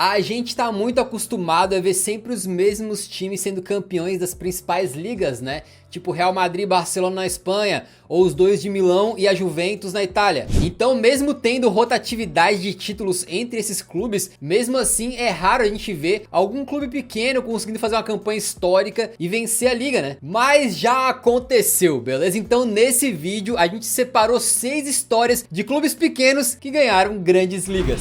A gente tá muito acostumado a ver sempre os mesmos times sendo campeões das principais ligas, né? Tipo Real Madrid e Barcelona na Espanha, ou os dois de Milão e a Juventus na Itália. Então, mesmo tendo rotatividade de títulos entre esses clubes, mesmo assim é raro a gente ver algum clube pequeno conseguindo fazer uma campanha histórica e vencer a liga, né? Mas já aconteceu, beleza? Então nesse vídeo a gente separou 6 histórias de clubes pequenos que ganharam grandes ligas.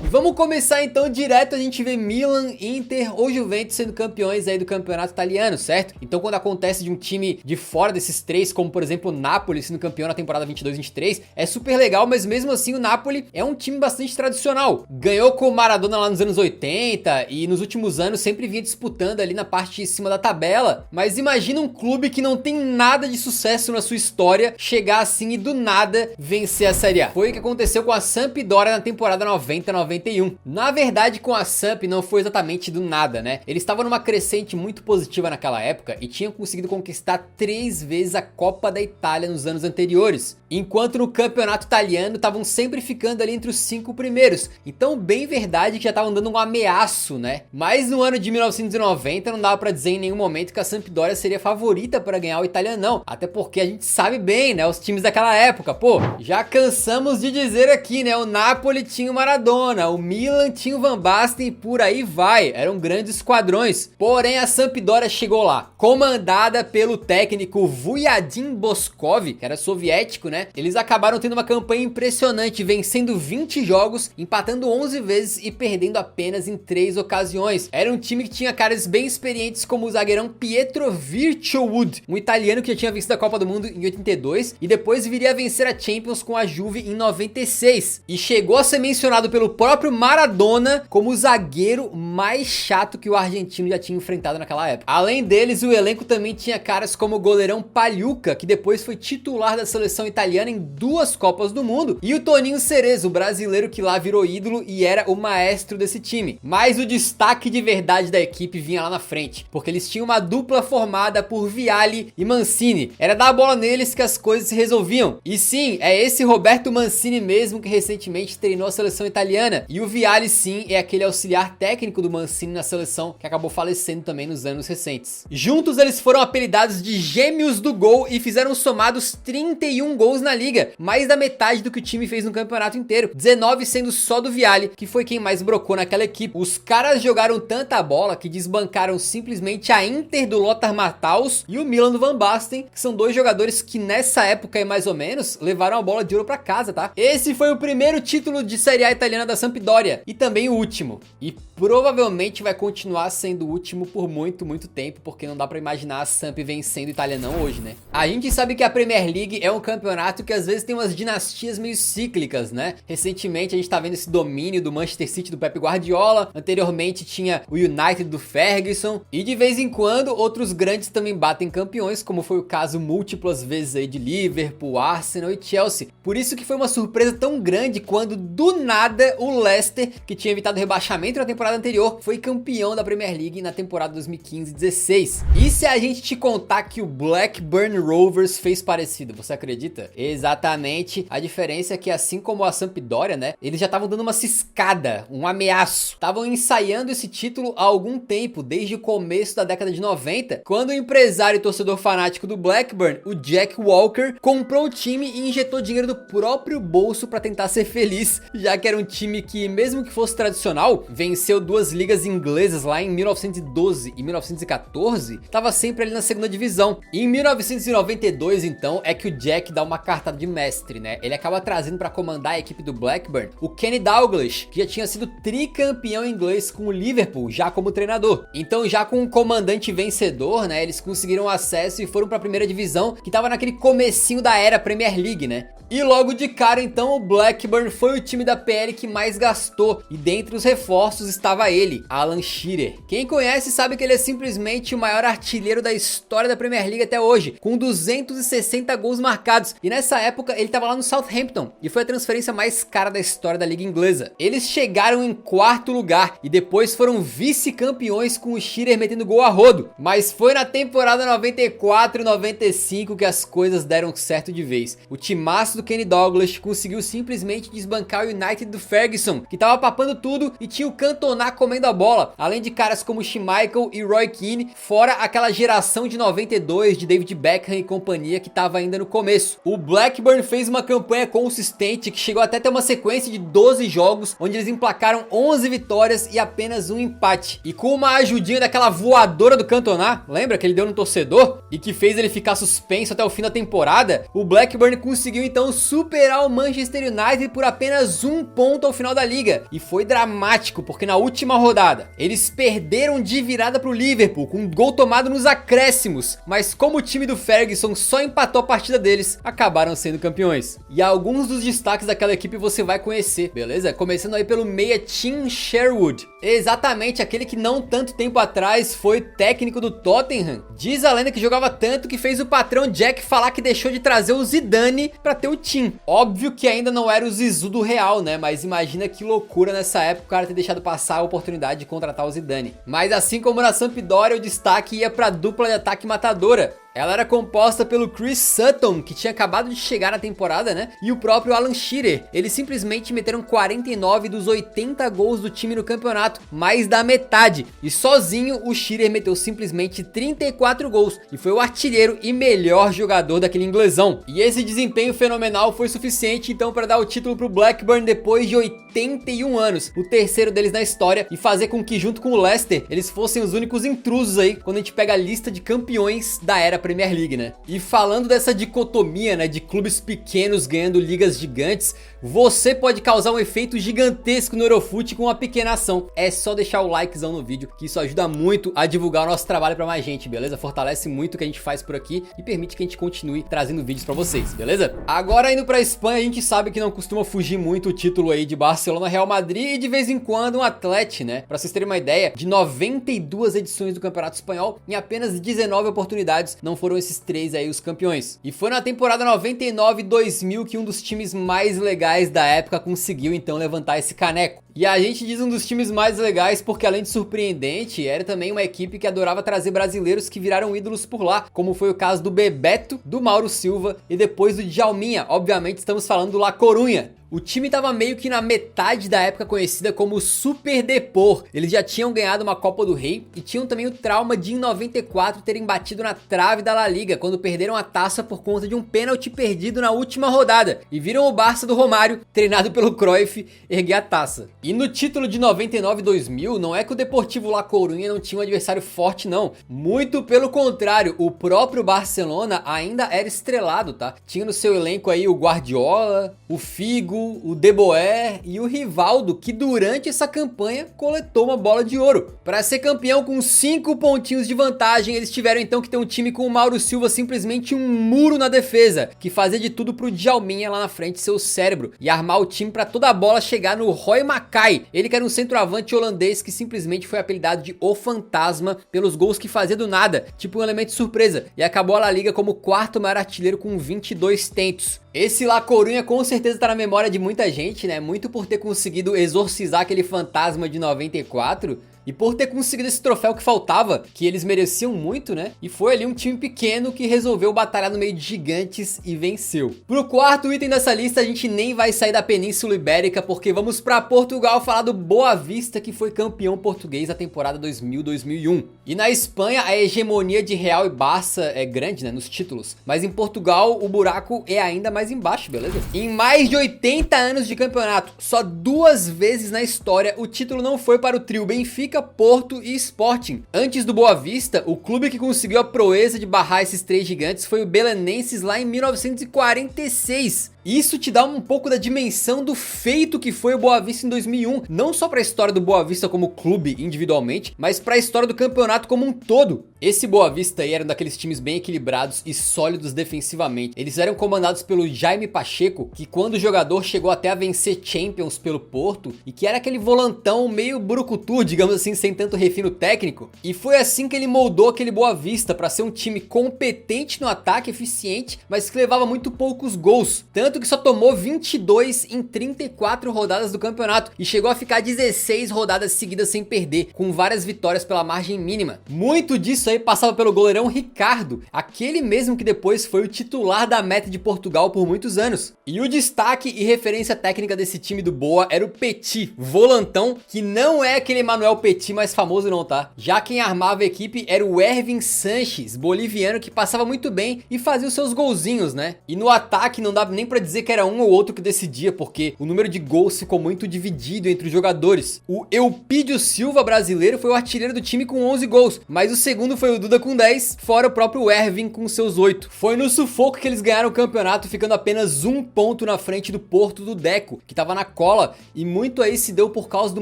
Vamos começar então direto. A gente vê Milan, Inter ou Juventus sendo campeões aí do campeonato italiano, certo? Então quando acontece de um time de fora desses três, como por exemplo o Napoli sendo campeão na temporada 22-23, é super legal, mas mesmo assim o Napoli é um time bastante tradicional. Ganhou com o Maradona lá nos anos 80 e nos últimos anos sempre vinha disputando ali na parte de cima da tabela. Mas imagina um clube que não tem nada de sucesso na sua história chegar assim e do nada vencer a Série A. Foi o que aconteceu com a Sampdoria na temporada 90-91. Na verdade, com a Samp não foi exatamente do nada, né? Eles estavam numa crescente muito positiva naquela época e tinham conseguido conquistar 3 vezes a Copa da Itália nos anos anteriores, enquanto no campeonato italiano estavam sempre ficando ali entre os 5 primeiros. Então, bem verdade que já estavam dando um ameaço, né? Mas no ano de 1990 não dava pra dizer em nenhum momento que a Sampdoria seria favorita para ganhar o italianão, até porque a gente sabe bem, né? Os times daquela época, pô, já cansamos de dizer aqui, né? O Napoli tinha o Maradona, o Milan tinha o Van Basten e por aí vai, eram grandes esquadrões. Porém a Sampdoria chegou lá, comandada pelo técnico Vujadim Boskov, que era soviético, né? Eles acabaram tendo uma campanha impressionante, vencendo 20 jogos, empatando 11 vezes e perdendo apenas em 3 ocasiões. Era um time que tinha caras bem experientes como o zagueirão Pietro Virchowood, um italiano que já tinha vencido a Copa do Mundo em 82 e depois viria a vencer a Champions com a Juve em 96 e chegou a ser mencionado pelo próprio Maradona como o zagueiro mais chato que o argentino já tinha enfrentado naquela época. Além deles, o elenco também tinha caras como o goleirão Pagliuca, que depois foi titular da seleção italiana em 2 Copas do Mundo, e o Toninho Cerezo, o brasileiro que lá virou ídolo e era o maestro desse time. Mas o destaque de verdade da equipe vinha lá na frente, porque eles tinham uma dupla formada por Vialli e Mancini. Era dar a bola neles que as coisas se resolviam. E sim, é esse Roberto Mancini mesmo que recentemente treinou a seleção italiana. E o Vialli sim é aquele auxiliar técnico do Mancini na seleção que acabou falecendo também nos anos recentes. Juntos eles foram apelidados de gêmeos do gol e fizeram somados 31 gols na liga, mais da metade do que o time fez no campeonato inteiro, 19 sendo só do Vialli, que foi quem mais brocou naquela equipe. Os caras jogaram tanta bola que desbancaram simplesmente a Inter do Lothar Matthaus e o Milan do Van Basten, que são 2 jogadores que nessa época aí mais ou menos levaram a bola de ouro pra casa, tá? Esse foi o primeiro título de Série A italiana da Sampdoria e também o último, e provavelmente vai continuar sendo o último por muito tempo, porque não dá pra imaginar a Samp vencendo o italianão hoje, né? A gente sabe que a Premier League é um campeonato que às vezes tem umas dinastias meio cíclicas, né? Recentemente a gente tá vendo esse domínio do Manchester City do Pep Guardiola, anteriormente tinha o United do Ferguson, e de vez em quando outros grandes também batem campeões, como foi o caso múltiplas vezes aí de Liverpool, Arsenal e Chelsea. Por isso que foi uma surpresa tão grande quando do nada o Leicester, que tinha evitado rebaixamento na temporada anterior, foi campeão da Premier League na temporada 2015-16. E se a gente te contar que o Blackburn Rovers fez parecido, você acredita? Exatamente. A diferença é que assim como a Sampdoria, né, eles já estavam dando uma ciscada, um ameaço. Estavam ensaiando esse título há algum tempo, desde o começo da década de 90, quando o empresário e torcedor fanático do Blackburn, o Jack Walker, comprou o time e injetou dinheiro do próprio bolso para tentar ser feliz, já que era um time que, mesmo que fosse tradicional, venceu 2 ligas inglesas lá em 1912 e 1914, estava sempre ali na segunda divisão. E em 1992, então, é que o Jack dá uma cartada de mestre, né? Ele acaba trazendo para comandar a equipe do Blackburn o Kenny Dalglish, que já tinha sido tricampeão inglês com o Liverpool, já como treinador. Então, já com um comandante vencedor, né, eles conseguiram acesso e foram para a primeira divisão, que estava naquele comecinho da era Premier League, né? E logo de cara então o Blackburn foi o time da PL que mais gastou, e dentre os reforços estava ele, Alan Shearer. Quem conhece sabe que ele é simplesmente o maior artilheiro da história da Premier League até hoje, com 260 gols marcados, e nessa época ele estava lá no Southampton, e foi a transferência mais cara da história da liga inglesa. Eles chegaram em quarto lugar, e depois foram vice-campeões com o Shearer metendo gol a rodo, mas foi na temporada 94-95 que as coisas deram certo de vez. O timaço do Kenny Douglas conseguiu simplesmente desbancar o United do Ferguson, que tava papando tudo e tinha o Cantona comendo a bola, além de caras como Schmeichel e Roy Keane, fora aquela geração de 92 de David Beckham e companhia que tava ainda no começo. O Blackburn fez uma campanha consistente que chegou até ter uma sequência de 12 jogos, onde eles emplacaram 11 vitórias e apenas um empate. E com uma ajudinha daquela voadora do Cantona, lembra que ele deu no torcedor? E que fez ele ficar suspenso até o fim da temporada, o Blackburn conseguiu então superar o Manchester United por apenas um ponto ao final da liga. E foi dramático, porque na última rodada eles perderam de virada pro Liverpool, com um gol tomado nos acréscimos, mas como o time do Ferguson só empatou a partida deles, acabaram sendo campeões. E alguns dos destaques daquela equipe você vai conhecer, beleza? Começando aí pelo meia Tim Sherwood, exatamente aquele que não tanto tempo atrás foi técnico do Tottenham. Diz a lenda que jogava tanto que fez o patrão Jack falar que deixou de trazer o Zidane pra ter o Tim. Óbvio que ainda não era o Zizou do Real, né? Mas imagina que loucura nessa época o cara ter deixado passar a oportunidade de contratar o Zidane. Mas assim como na Sampdoria, o destaque ia pra dupla de ataque matadora. Ela era composta pelo Chris Sutton, que tinha acabado de chegar na temporada, né? E o próprio Alan Shearer. Eles simplesmente meteram 49 dos 80 gols do time no campeonato, mais da metade. E sozinho o Shearer meteu simplesmente 34 gols e foi o artilheiro e melhor jogador daquele inglesão. E esse desempenho fenomenal foi suficiente então para dar o título pro Blackburn depois de 81 anos, o terceiro deles na história, e fazer com que junto com o Leicester eles fossem os únicos intrusos aí quando a gente pega a lista de campeões da era Premier League, né? E falando dessa dicotomia, né, de clubes pequenos ganhando ligas gigantes, você pode causar um efeito gigantesco no Eurofoot com uma pequena ação. É só deixar o likezão no vídeo, que isso ajuda muito a divulgar o nosso trabalho pra mais gente, beleza? Fortalece muito o que a gente faz por aqui e permite que a gente continue trazendo vídeos pra vocês, beleza? Agora indo pra Espanha, a gente sabe que não costuma fugir muito o título aí de Barcelona, Real Madrid e de vez em quando um Atlético, né? Pra vocês terem uma ideia, de 92 edições do Campeonato Espanhol, em apenas 19 oportunidades, não foram esses três aí os campeões. E foi na temporada 99-2000 que um dos times mais legais da época conseguiu então levantar esse caneco. E a gente diz um dos times mais legais porque, além de surpreendente, era também uma equipe que adorava trazer brasileiros que viraram ídolos por lá, como foi o caso do Bebeto, do Mauro Silva e depois do Djalminha. Obviamente estamos falando do La Coruña. O time tava meio que na metade da época conhecida como Super Depor. Eles já tinham ganhado uma Copa do Rei e tinham também o trauma de em 94 terem batido na trave da La Liga quando perderam a taça por conta de um pênalti perdido na última rodada e viram o Barça do Romário, treinado pelo Cruyff, erguer a taça. E no título de 99-2000 não é que o Deportivo La Coruña não tinha um adversário forte não, muito pelo contrário, o próprio Barcelona ainda era estrelado, tá? Tinha no seu elenco aí o Guardiola, o Figo, o De Boer e o Rivaldo, que durante essa campanha coletou uma bola de ouro. Para ser campeão com 5 pontinhos de vantagem, eles tiveram então que ter um time com o Mauro Silva simplesmente um muro na defesa, que fazia de tudo pro Djalminha lá na frente ser o cérebro e armar o time para toda a bola chegar no Roy Mackay. Ele que era um centroavante holandês que simplesmente foi apelidado de O Fantasma pelos gols que fazia do nada, tipo um elemento surpresa, e acabou a La Liga como o quarto maior artilheiro com 22 tentos. Esse La Coruña com certeza tá na memória de muita gente, né? Muito por ter conseguido exorcizar aquele fantasma de 94 e por ter conseguido esse troféu que faltava, que eles mereciam muito, né? E foi ali um time pequeno que resolveu batalhar no meio de gigantes e venceu. Pro quarto item dessa lista, a gente nem vai sair da Península Ibérica, porque vamos pra Portugal falar do Boa Vista, que foi campeão português na temporada 2000-2001. E na Espanha, a hegemonia de Real e Barça é grande, né? Nos títulos. Mas em Portugal, o buraco é ainda mais embaixo, beleza? Em mais de 80 anos de campeonato, só 2 vezes na história, o título não foi para o trio Benfica, Porto e Sporting. Antes do Boa Vista, o clube que conseguiu a proeza de barrar esses 3 gigantes foi o Belenenses lá em 1946. Isso te dá um pouco da dimensão do feito que foi o Boa Vista em 2001, não só para a história do Boa Vista como clube individualmente, mas para a história do campeonato como um todo. Esse Boa Vista aí era um daqueles times bem equilibrados e sólidos defensivamente. Eles eram comandados pelo Jaime Pacheco, que quando o jogador chegou até a vencer Champions pelo Porto, e que era aquele volantão meio brucutu, digamos assim, sem tanto refino técnico. E foi assim que ele moldou aquele Boa Vista para ser um time competente no ataque, eficiente, mas que levava muito poucos gols. Tanto que só tomou 22 em 34 rodadas do campeonato e chegou a ficar 16 rodadas seguidas sem perder, com várias vitórias pela margem mínima. Muito disso aí passava pelo goleirão Ricardo, aquele mesmo que depois foi o titular da Meta de Portugal por muitos anos. E o destaque e referência técnica desse time do Boa era o Petit, volantão, que não é aquele Manuel Petit mais famoso não, tá? Já quem armava a equipe era o Ervin Sanches, boliviano, que passava muito bem e fazia os seus golzinhos, né? E no ataque não dá nem pra dizer que era um ou outro que decidia, porque o número de gols ficou muito dividido entre os jogadores. O Eupídio Silva, brasileiro, foi o artilheiro do time com 11 gols, mas o segundo foi o Duda com 10, fora o próprio Ervin com seus 8. Foi no sufoco que eles ganharam o campeonato, ficando apenas um ponto na frente do Porto do Deco, que tava na cola, e muito aí se deu por causa do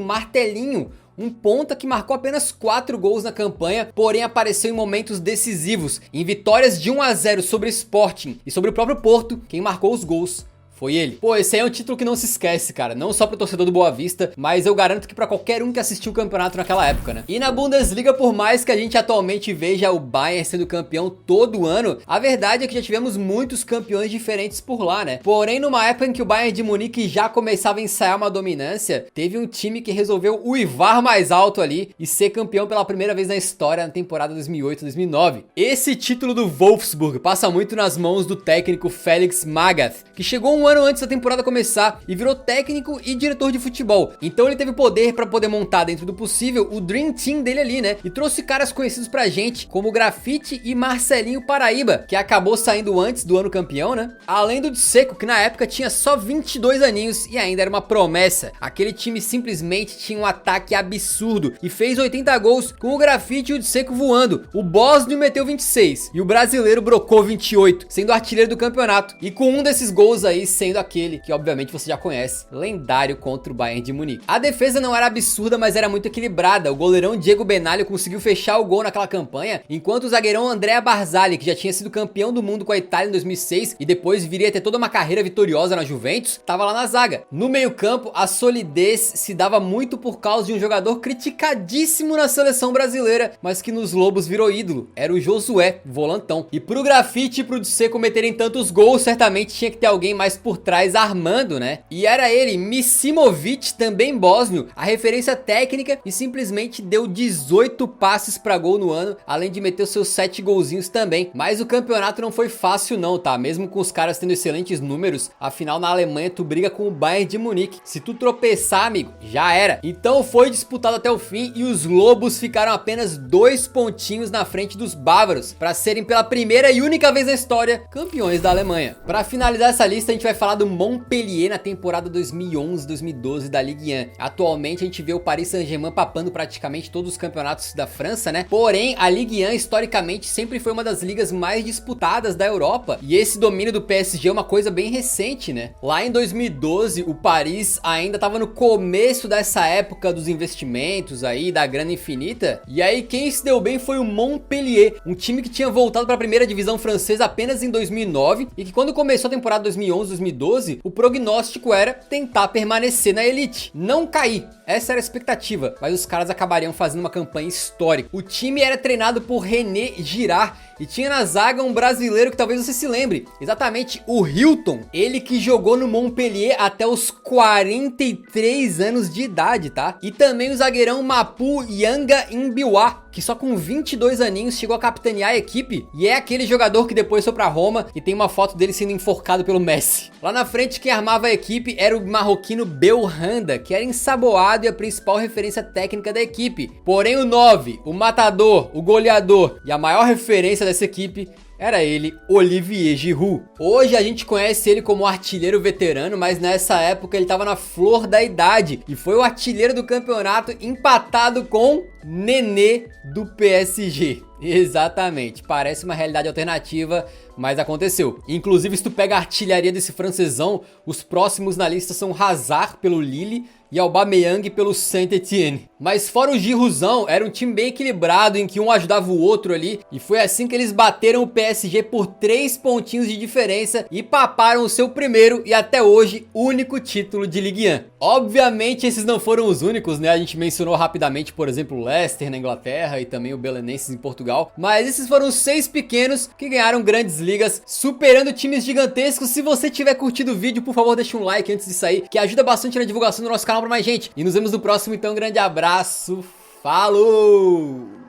Martelinho, um ponta que marcou apenas 4 gols na campanha, porém apareceu em momentos decisivos. Em vitórias de 1-0 sobre Sporting e sobre o próprio Porto, quem marcou os gols foi ele. Pô, esse aí é um título que não se esquece, cara. Não só pro torcedor do Boa Vista, mas eu garanto que pra qualquer um que assistiu o campeonato naquela época, né? E na Bundesliga, por mais que a gente atualmente veja o Bayern sendo campeão todo ano, a verdade é que já tivemos muitos campeões diferentes por lá, né? Porém, numa época em que o Bayern de Munique já começava a ensaiar uma dominância, teve um time que resolveu uivar mais alto ali e ser campeão pela primeira vez na história na temporada 2008-2009. Esse título do Wolfsburg passa muito nas mãos do técnico Felix Magath, que chegou um ano antes da temporada começar e virou técnico e diretor de futebol. Então ele teve poder para poder montar dentro do possível o Dream Team dele ali, né? E trouxe caras conhecidos pra gente, como Grafite e Marcelinho Paraíba, que acabou saindo antes do ano campeão, né? Além do Dzeko, que na época tinha só 22 aninhos e ainda era uma promessa. Aquele time simplesmente tinha um ataque absurdo e fez 80 gols com o Grafite e o Dzeko voando. O bósnio meteu 26 e o brasileiro brocou 28, sendo artilheiro do campeonato. E com um desses gols aí sendo aquele que obviamente você já conhece, lendário contra o Bayern de Munique. A defesa não era absurda, mas era muito equilibrada. O goleirão Diego Benaglio conseguiu fechar o gol naquela campanha, enquanto o zagueirão Andrea Barzali, que já tinha sido campeão do mundo com a Itália em 2006 e depois viria a ter toda uma carreira vitoriosa na Juventus, tava lá na zaga. No meio-campo, a solidez se dava muito por causa de um jogador criticadíssimo na seleção brasileira, mas que nos Lobos virou ídolo. Era o Josué, volantão. E pro Grafite e pro Dzeko meterem tantos gols, certamente tinha que ter alguém mais por trás armando, né? E era ele, Misimovic, também bósnio, a referência técnica, e simplesmente deu 18 passes pra gol no ano, além de meter os seus 7 golzinhos também. Mas o campeonato não foi fácil não, tá? Mesmo com os caras tendo excelentes números, afinal na Alemanha tu briga com o Bayern de Munique. Se tu tropeçar, amigo, já era. Então foi disputado até o fim e os Lobos ficaram apenas 2 pontinhos na frente dos bávaros, pra serem pela primeira e única vez na história campeões da Alemanha. Pra finalizar essa lista, a gente vai falar do Montpellier na temporada 2011-2012 da Ligue 1. Atualmente a gente vê o Paris Saint-Germain papando praticamente todos os campeonatos da França, né? Porém, a Ligue 1 historicamente sempre foi uma das ligas mais disputadas da Europa, e esse domínio do PSG é uma coisa bem recente, né? Lá em 2012, o Paris ainda estava no começo dessa época dos investimentos aí, da grana infinita, e aí quem se deu bem foi o Montpellier, um time que tinha voltado para a primeira divisão francesa apenas em 2009 e que quando começou a temporada 2011-2012, o prognóstico era tentar permanecer na elite, não cair. Essa era a expectativa, mas os caras acabariam fazendo uma campanha histórica. O time era treinado por René Girard e tinha na zaga um brasileiro que talvez você se lembre, exatamente o Hilton, ele que jogou no Montpellier até os 43 anos de idade, tá? E também o zagueirão Mapu Yanga Imbiwa, que só com 22 aninhos chegou a capitanear a equipe, e é aquele jogador que depois foi pra Roma e tem uma foto dele sendo enforcado pelo Messi. Lá na frente quem armava a equipe era o marroquino Belhanda, que era ensaboado e a principal referência técnica da equipe. Porém o 9, o matador, o goleador e a maior referência dessa equipe era ele, Olivier Giroud. Hoje a gente conhece ele como artilheiro veterano, mas nessa época ele estava na flor da idade e foi o artilheiro do campeonato, empatado com Nenê do PSG. Exatamente, parece uma realidade alternativa, mas aconteceu. Inclusive, se tu pega a artilharia desse francesão, os próximos na lista são Hazard pelo Lille e Aubameyang pelo Saint-Étienne. Mas fora o Girouzão, era um time bem equilibrado, em que um ajudava o outro ali, e foi assim que eles bateram o PSG por 3 pontinhos de diferença e paparam o seu primeiro e até hoje único título de Ligue 1. Obviamente esses não foram os únicos, né? A gente mencionou rapidamente, por exemplo, o Leicester na Inglaterra e também o Belenenses em Portugal, mas esses foram os 6 pequenos que ganharam grandes ligas, superando times gigantescos. Se você tiver curtido o vídeo, por favor, deixa um like antes de sair, que ajuda bastante na divulgação do nosso canal pra mais gente. E nos vemos no próximo, então, um grande abraço, falou!